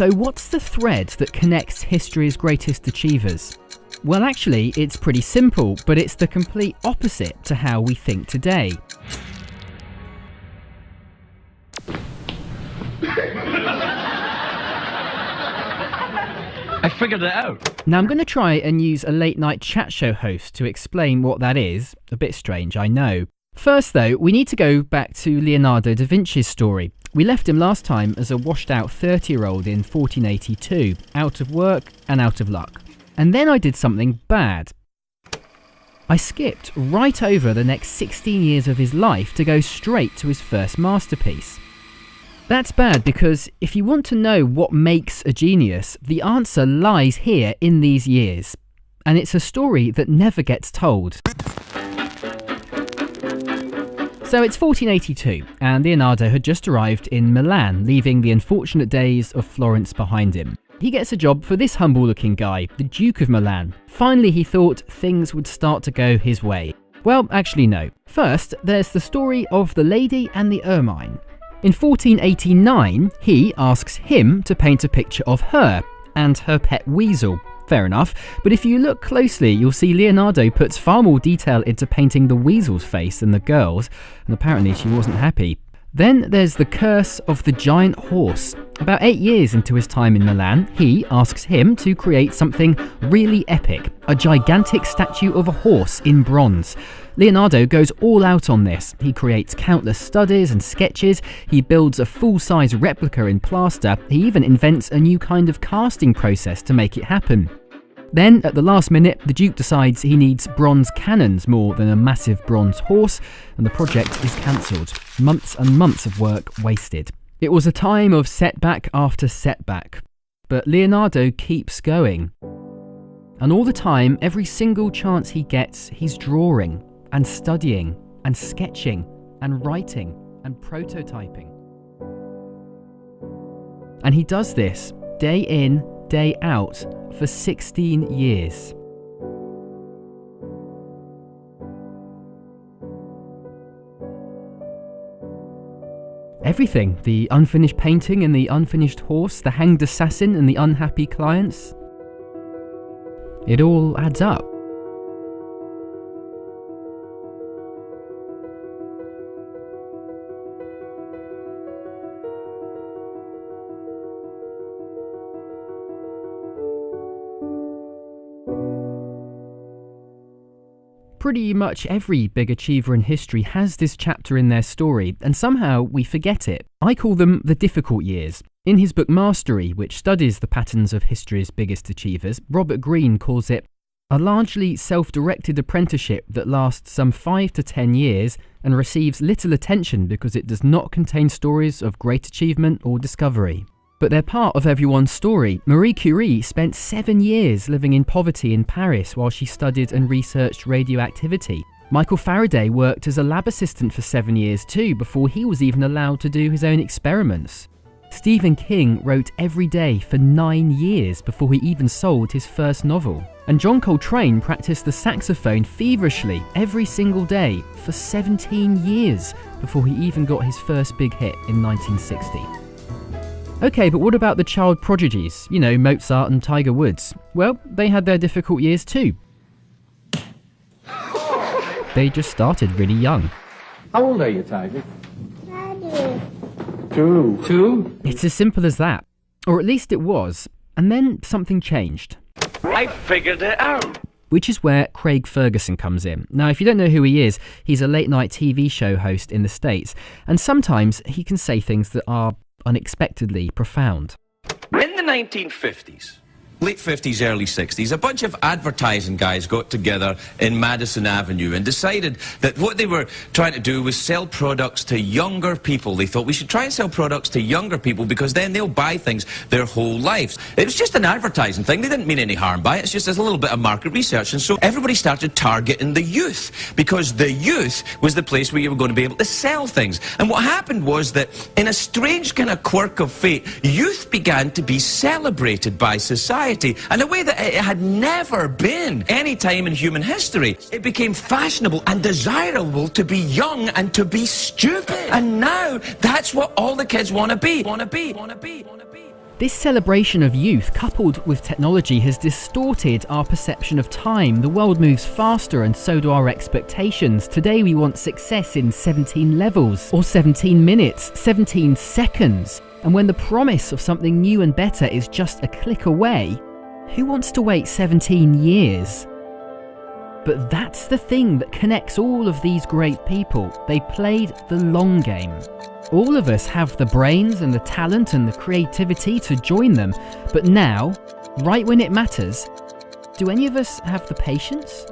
So what's the thread that connects history's greatest achievers? Well, actually, it's pretty simple, but it's the complete opposite to how we think today. I figured it out. Now I'm going to try and use a late night chat show host to explain what that is. A bit strange, I know. First though, we need to go back to Leonardo da Vinci's story. We left him last time as a washed out 30-year-old in 1482, out of work and out of luck. And then I did something bad. I skipped right over the next 16 years of his life to go straight to his first masterpiece. That's bad because if you want to know what makes a genius, the answer lies here in these years. And it's a story that never gets told. So it's 1482, and Leonardo had just arrived in Milan, leaving the unfortunate days of Florence behind him. He gets a job for this humble-looking guy, the Duke of Milan. Finally, he thought things would start to go his way. Well, actually no. First, there's the story of the lady and the ermine. In 1489, he asks him to paint a picture of her and her pet weasel. Fair enough, but if you look closely, you'll see Leonardo puts far more detail into painting the weasel's face than the girl's, and apparently she wasn't happy. Then there's the curse of the giant horse. About 8 years into his time in Milan, he asks him to create something really epic, a gigantic statue of a horse in bronze. Leonardo goes all out on this. He creates countless studies and sketches, he builds a full-size replica in plaster, he even invents a new kind of casting process to make it happen. Then, at the last minute, the Duke decides he needs bronze cannons more than a massive bronze horse, and the project is cancelled. Months and months of work wasted. It was a time of setback after setback. But Leonardo keeps going. And all the time, every single chance he gets, he's drawing, and studying, and sketching, and writing, and prototyping. And he does this, day in, day out, for 16 years. Everything, the unfinished painting and the unfinished horse, the hanged assassin and the unhappy clients, it all adds up. Pretty much every big achiever in history has this chapter in their story, and somehow we forget it. I call them the difficult years. In his book Mastery, which studies the patterns of history's biggest achievers, Robert Greene calls it a largely self-directed apprenticeship that lasts some 5 to 10 years and receives little attention because it does not contain stories of great achievement or discovery. But they're part of everyone's story. Marie Curie spent 7 years living in poverty in Paris while she studied and researched radioactivity. Michael Faraday worked as a lab assistant for 7 years too, before he was even allowed to do his own experiments. Stephen King wrote every day for 9 years before he even sold his first novel. And John Coltrane practiced the saxophone feverishly every single day for 17 years before he even got his first big hit in 1960. Okay, but what about the child prodigies? You know, Mozart and Tiger Woods. Well, they had their difficult years too. They just started really young. How old are you, Tiger? Daddy. Two? It's as simple as that. Or at least it was. And then something changed. I figured it out. Which is where Craig Ferguson comes in. Now, if you don't know who he is, he's a late-night TV show host in the States. And sometimes he can say things that are unexpectedly profound. In the 1950s, late 50s, early 60s, a bunch of advertising guys got together in Madison Avenue and decided that what they were trying to do was sell products to younger people. They thought we should try and sell products to younger people because then they'll buy things their whole lives. It was just an advertising thing. They didn't mean any harm by it. It's just a little bit of market research. And so everybody started targeting the youth because the youth was the place where you were going to be able to sell things. And what happened was that in a strange kind of quirk of fate, youth began to be celebrated by society. And a way that it had never been any time in human history. It became fashionable and desirable to be young and to be stupid. And now that's what all the kids want to be. This celebration of youth, coupled with technology, has distorted our perception of time. The world moves faster and so do our expectations. Today we want success in 17 levels, or 17 minutes, 17 seconds. And when the promise of something new and better is just a click away, who wants to wait 17 years? But that's the thing that connects all of these great people. They played the long game. All of us have the brains and the talent and the creativity to join them, but now, right when it matters, do any of us have the patience?